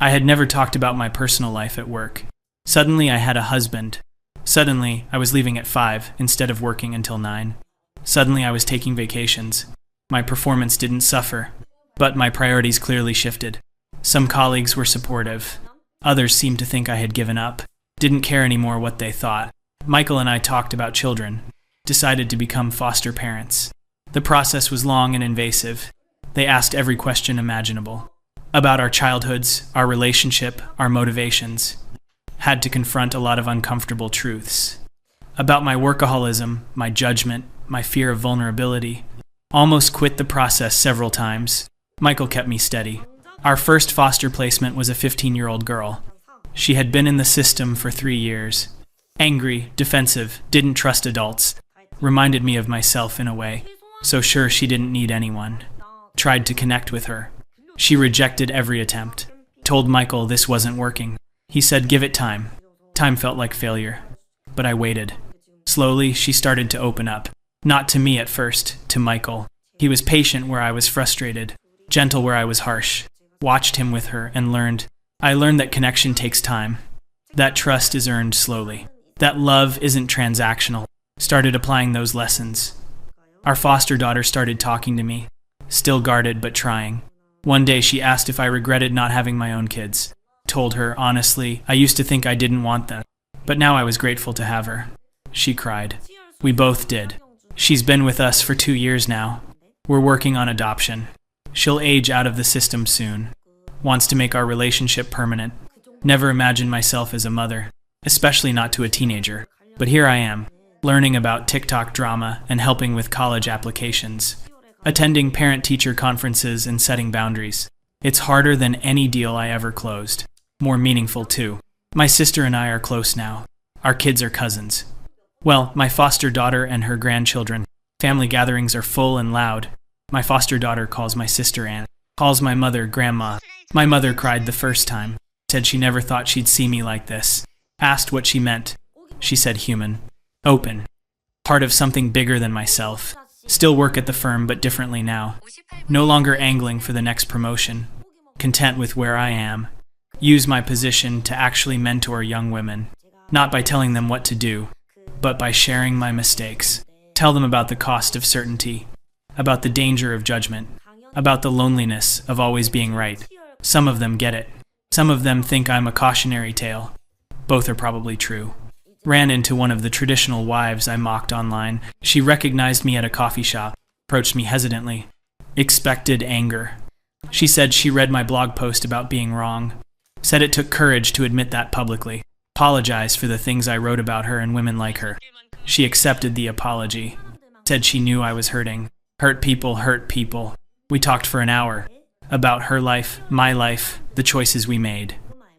I had never talked about my personal life at work. Suddenly I had a husband. Suddenly I was leaving at 5 instead of working until 9. Suddenly I was taking vacations. My performance didn't suffer, but my priorities clearly shifted. Some colleagues were supportive. Others seemed to think I had given up, didn't care anymore what they thought. Michael and I talked about children, decided to become foster parents. The process was long and invasive. They asked every question imaginable. About our childhoods, our relationship, our motivations. Had to confront a lot of uncomfortable truths. About my workaholism, my judgment, my fear of vulnerability. Almost quit the process several times. Michael kept me steady. Our first foster placement was a 15-year-old girl. She had been in the system for 3 years. Angry, defensive, didn't trust adults. Reminded me of myself in a way. So sure she didn't need anyone. Tried to connect with her. She rejected every attempt. Told Michael this wasn't working. He said give it time. Time felt like failure. But I waited. Slowly, she started to open up. Not to me at first, to Michael. He was patient where I was frustrated. Gentle where I was harsh. Watched him with her and learned. I learned that connection takes time. That trust is earned slowly. That love isn't transactional. Started applying those lessons. Our foster daughter started talking to me. Still guarded but trying. One day she asked if I regretted not having my own kids. Told her, honestly, I used to think I didn't want them. But now I was grateful to have her. She cried. We both did. She's been with us for 2 years now. We're working on adoption. She'll age out of the system soon. Wants to make our relationship permanent. Never imagined myself as a mother, especially not to a teenager. But here I am, learning about TikTok drama and helping with college applications. Attending parent-teacher conferences and setting boundaries. It's harder than any deal I ever closed. More meaningful too. My sister and I are close now. Our kids are cousins. Well, my foster daughter and her grandchildren. Family gatherings are full and loud. My foster daughter calls my sister Aunt. Calls my mother Grandma. My mother cried the first time. Said she never thought she'd see me like this. Asked what she meant. She said human. Open. Part of something bigger than myself. Still work at the firm, but differently now. No longer angling for the next promotion. Content with where I am. Use my position to actually mentor young women. Not by telling them what to do, but by sharing my mistakes. Tell them about the cost of certainty. About the danger of judgment. About the loneliness of always being right. Some of them get it. Some of them think I'm a cautionary tale. Both are probably true. Ran into one of the traditional wives I mocked online. She recognized me at a coffee shop. Approached me hesitantly. Expected anger. She said she read my blog post about being wrong. Said it took courage to admit that publicly. Apologized for the things I wrote about her and women like her. She accepted the apology. Said she knew I was hurting. Hurt people. We talked for an hour. About her life, my life, the choices we made.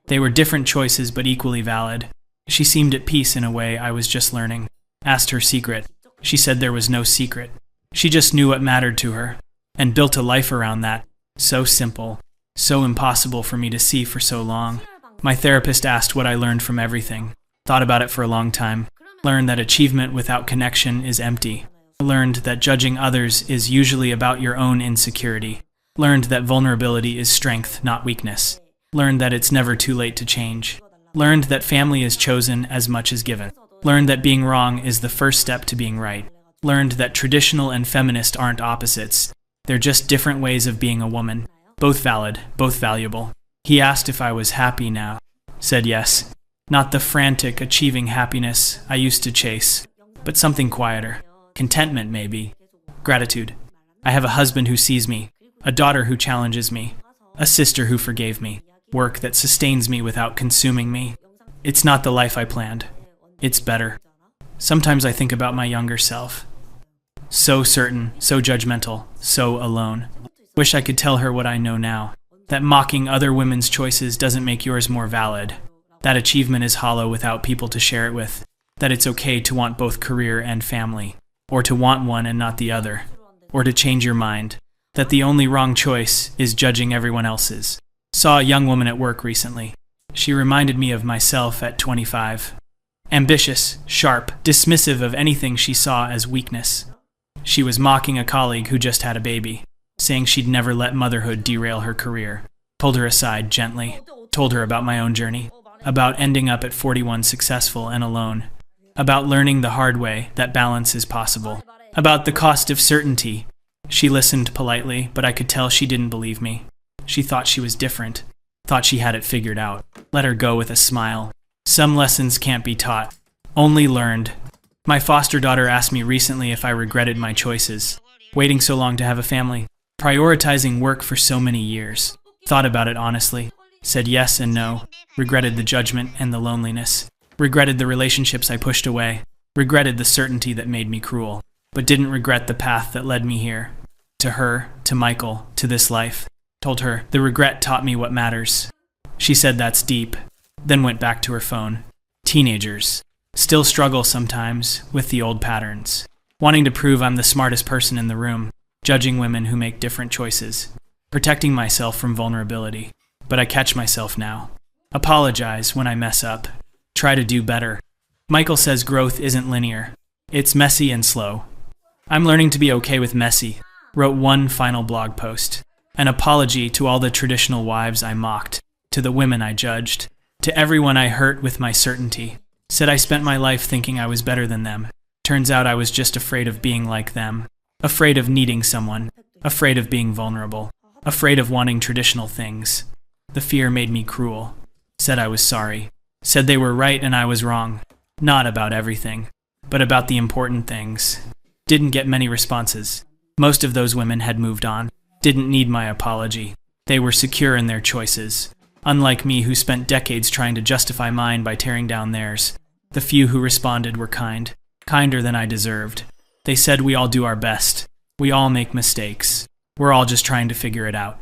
They were different choices but equally valid. She seemed at peace in a way I was just learning. Asked her secret. She said there was no secret. She just knew what mattered to her. And built a life around that. So simple. So impossible for me to see for so long. My therapist asked what I learned from everything. Thought about it for a long time. Learned that achievement without connection is empty. Learned that judging others is usually about your own insecurity. Learned that vulnerability is strength, not weakness. Learned that it's never too late to change. Learned that family is chosen as much as given. Learned that being wrong is the first step to being right. Learned that traditional and feminist aren't opposites. They're just different ways of being a woman. Both valid, both valuable. He asked if I was happy now. Said yes. Not the frantic, achieving happiness I used to chase, but something quieter. Contentment, maybe. Gratitude. I have a husband who sees me, a daughter who challenges me, a sister who forgave me, work that sustains me without consuming me. It's not the life I planned. It's better. Sometimes I think about my younger self. So certain, so judgmental, so alone. Wish I could tell her what I know now. That mocking other women's choices doesn't make yours more valid. That achievement is hollow without people to share it with. That it's okay to want both career and family. Or to want one and not the other. Or to change your mind. That the only wrong choice is judging everyone else's. Saw a young woman at work recently. She reminded me of myself at 25. Ambitious, sharp, dismissive of anything she saw as weakness. She was mocking a colleague who just had a baby, saying she'd never let motherhood derail her career. Pulled her aside gently, told her about my own journey, about ending up at 41 successful and alone, about learning the hard way that balance is possible, about the cost of certainty. She listened politely, but I could tell she didn't believe me. She thought she was different, thought she had it figured out. Let her go with a smile. Some lessons can't be taught, only learned. My foster daughter asked me recently if I regretted my choices, waiting so long to have a family, prioritizing work for so many years. Thought about it honestly, said yes and no, regretted the judgment and the loneliness, regretted the relationships I pushed away, regretted the certainty that made me cruel, but didn't regret the path that led me here. To her, to Michael, to this life. Told her, the regret taught me what matters. She said that's deep, then went back to her phone. Teenagers still struggle sometimes with the old patterns, wanting to prove I'm the smartest person in the room, judging women who make different choices, protecting myself from vulnerability. But I catch myself now. Apologize when I mess up. Try to do better. Michael says growth isn't linear. It's messy and slow. I'm learning to be okay with messy. Wrote one final blog post. An apology to all the traditional wives I mocked, to the women I judged, to everyone I hurt with my certainty. Said I spent my life thinking I was better than them. Turns out I was just afraid of being like them. Afraid of needing someone. Afraid of being vulnerable. Afraid of wanting traditional things. The fear made me cruel. Said I was sorry. Said they were right and I was wrong. Not about everything, but about the important things. Didn't get many responses. Most of those women had moved on. Didn't need my apology. They were secure in their choices. Unlike me, who spent decades trying to justify mine by tearing down theirs. The few who responded were kind. Kinder than I deserved. They said we all do our best. We all make mistakes. We're all just trying to figure it out.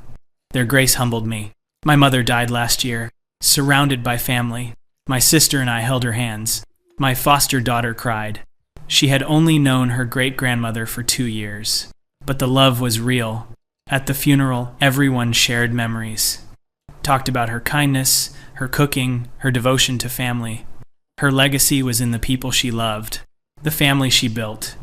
Their grace humbled me. My mother died last year, surrounded by family. My sister and I held her hands. My foster daughter cried. She had only known her great-grandmother for 2 years. But the love was real. At the funeral, everyone shared memories. Talked about her kindness, her cooking, her devotion to family. Her legacy was in the people she loved, the family she built,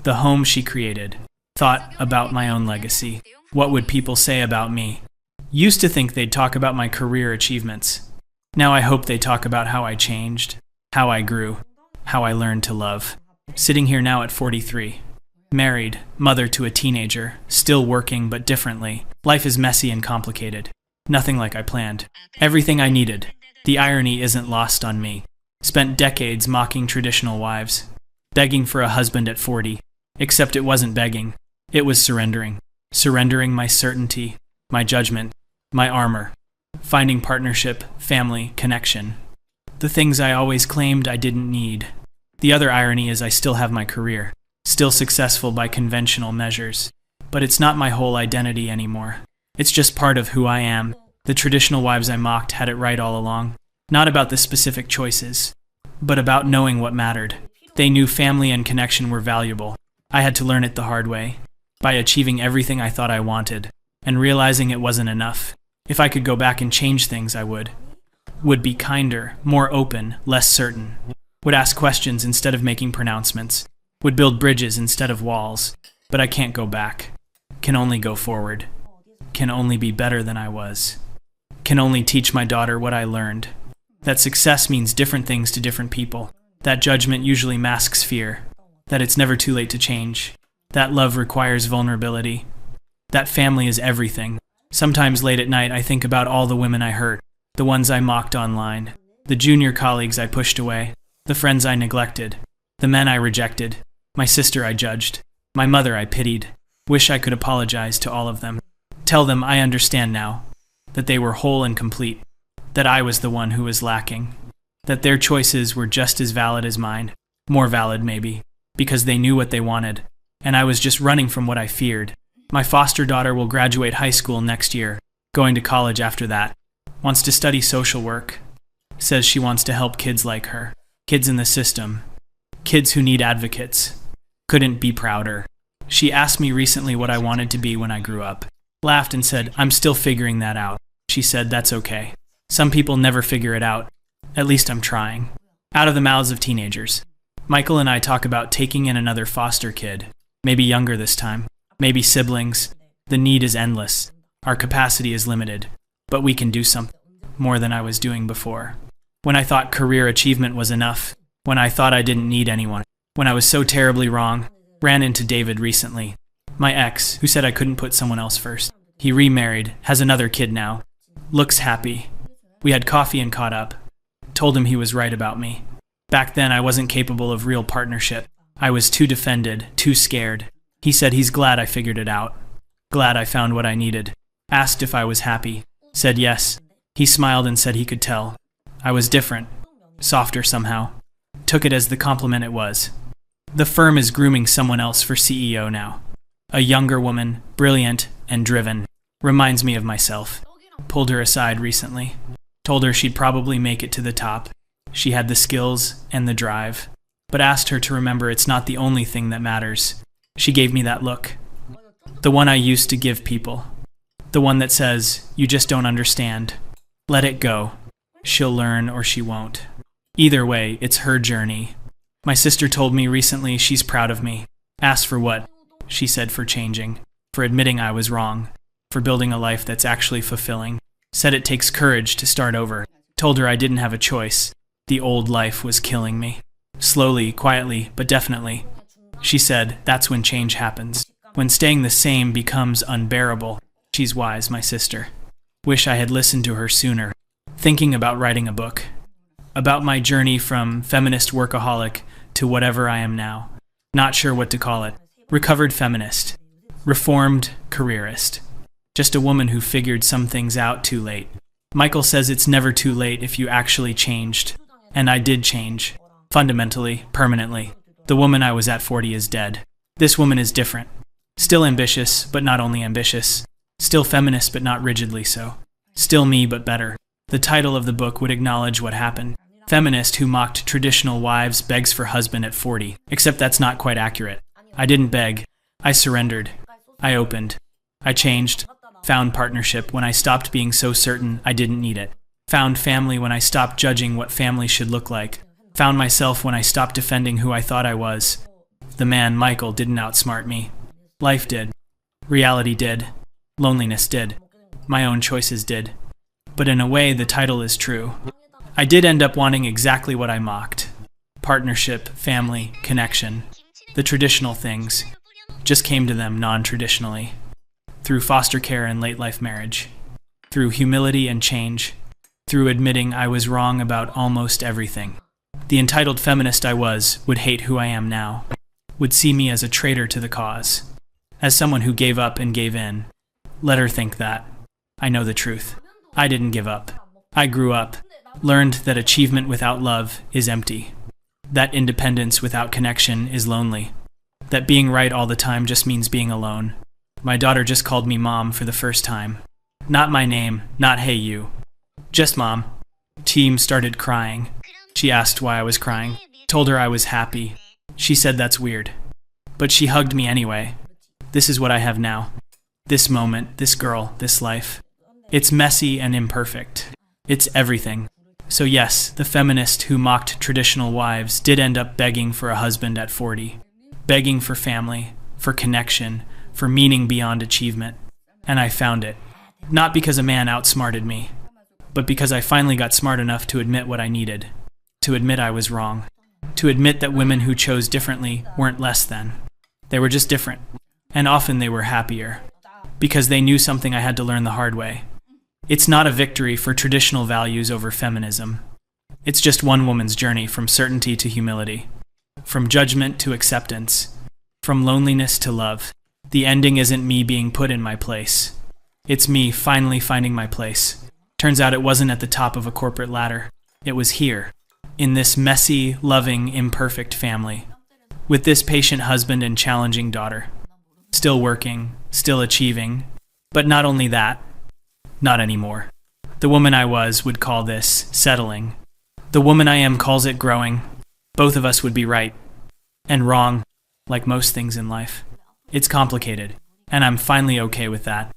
the home she created. Thought about my own legacy. What would people say about me? Used to think they'd talk about my career achievements. Now I hope they talk about how I changed, how I grew, how I learned to love. Sitting here now at 43. Married, mother to a teenager, still working but differently. Life is messy and complicated. Nothing like I planned. Everything I needed. The irony isn't lost on me. Spent decades mocking traditional wives. Begging for a husband at 40. Except it wasn't begging. It was surrendering. Surrendering my certainty, my judgment, my armor. Finding partnership, family, connection. The things I always claimed I didn't need. The other irony is I still have my career. Still successful by conventional measures. But it's not my whole identity anymore. It's just part of who I am. The traditional wives I mocked had it right all along. Not about the specific choices, but about knowing what mattered. They knew family and connection were valuable. I had to learn it the hard way, by achieving everything I thought I wanted, and realizing it wasn't enough. If I could go back and change things, I would. Would be kinder, more open, less certain. Would ask questions instead of making pronouncements. Would build bridges instead of walls. But I can't go back. Can only go forward. Can only be better than I was. Can only teach my daughter what I learned. That success means different things to different people. That judgment usually masks fear. That it's never too late to change. That love requires vulnerability. That family is everything. Sometimes late at night I think about all the women I hurt. The ones I mocked online. The junior colleagues I pushed away. The friends I neglected. The men I rejected. My sister I judged. My mother I pitied. Wish I could apologize to all of them. Tell them I understand now. That they were whole and complete. That I was the one who was lacking. That their choices were just as valid as mine. More valid, maybe. Because they knew what they wanted. And I was just running from what I feared. My foster daughter will graduate high school next year. Going to college after that. Wants to study social work. Says she wants to help kids like her. Kids in the system. Kids who need advocates. Couldn't be prouder. She asked me recently what I wanted to be when I grew up. Laughed and said, I'm still figuring that out. She said, that's okay. Some people never figure it out. At least I'm trying. Out of the mouths of teenagers. Michael and I talk about taking in another foster kid. Maybe younger this time. Maybe siblings. The need is endless. Our capacity is limited. But we can do something more than I was doing before. When I thought career achievement was enough. When I thought I didn't need anyone. When I was so terribly wrong. Ran into David recently. My ex, who said I couldn't put someone else first. He remarried, has another kid now. Looks happy. We had coffee and caught up. Told him he was right about me. Back then I wasn't capable of real partnership. I was too defended, too scared. He said he's glad I figured it out. Glad I found what I needed. Asked if I was happy. Said yes. He smiled and said he could tell. I was different. Softer somehow. Took it as the compliment it was. The firm is grooming someone else for CEO now. A younger woman, brilliant and driven. Reminds me of myself. Pulled her aside recently. Told her she'd probably make it to the top. She had the skills and the drive. But asked her to remember it's not the only thing that matters. She gave me that look. The one I used to give people. The one that says, you just don't understand. Let it go. She'll learn or she won't. Either way, it's her journey. My sister told me recently she's proud of me. Asked for what? She said for changing. For admitting I was wrong. For building a life that's actually fulfilling. Said it takes courage to start over. Told her I didn't have a choice. The old life was killing me. Slowly, quietly, but definitely. She said that's when change happens. When staying the same becomes unbearable. She's wise, my sister. Wish I had listened to her sooner. Thinking about writing a book. About my journey from feminist workaholic to whatever I am now. Not sure what to call it. Recovered feminist. Reformed careerist. Just a woman who figured some things out too late. Michael says it's never too late if you actually changed. And I did change. Fundamentally, permanently. The woman I was at 40 is dead. This woman is different. Still ambitious, but not only ambitious. Still feminist, but not rigidly so. Still me, but better. The title of the book would acknowledge what happened. Feminist who mocked traditional wives begs for husband at 40. Except that's not quite accurate. I didn't beg. I surrendered. I opened. I changed. Found partnership when I stopped being so certain I didn't need it. Found family when I stopped judging what family should look like. Found myself when I stopped defending who I thought I was. The man, Michael, didn't outsmart me. Life did. Reality did. Loneliness did. My own choices did. But in a way, the title is true. I did end up wanting exactly what I mocked. Partnership, family, connection. The traditional things. Just came to them non-traditionally. Through foster care and late life marriage. Through humility and change. Through admitting I was wrong about almost everything. The entitled feminist I was would hate who I am now. Would see me as a traitor to the cause. As someone who gave up and gave in. Let her think that. I know the truth. I didn't give up. I grew up. Learned that achievement without love is empty. That independence without connection is lonely. That being right all the time just means being alone. My daughter just called me mom for the first time. Not my name, not hey you. Just mom. Team started crying. She asked why I was crying. Told her I was happy. She said that's weird. But she hugged me anyway. This is what I have now. This moment, this girl, this life. It's messy and imperfect. It's everything. So yes, the feminist who mocked traditional wives did end up begging for a husband at 40. Begging for family, for connection, for meaning beyond achievement. And I found it. Not because a man outsmarted me, but because I finally got smart enough to admit what I needed. To admit I was wrong. To admit that women who chose differently weren't less than. They were just different. And often they were happier. Because they knew something I had to learn the hard way. It's not a victory for traditional values over feminism. It's just one woman's journey from certainty to humility. From judgment to acceptance. From loneliness to love. The ending isn't me being put in my place. It's me finally finding my place. Turns out it wasn't at the top of a corporate ladder. It was here. In this messy, loving, imperfect family. With this patient husband and challenging daughter. Still working, still achieving. But not only that. Not anymore. The woman I was would call this settling. The woman I am calls it growing. Both of us would be right. And wrong, like most things in life. It's complicated, and I'm finally okay with that.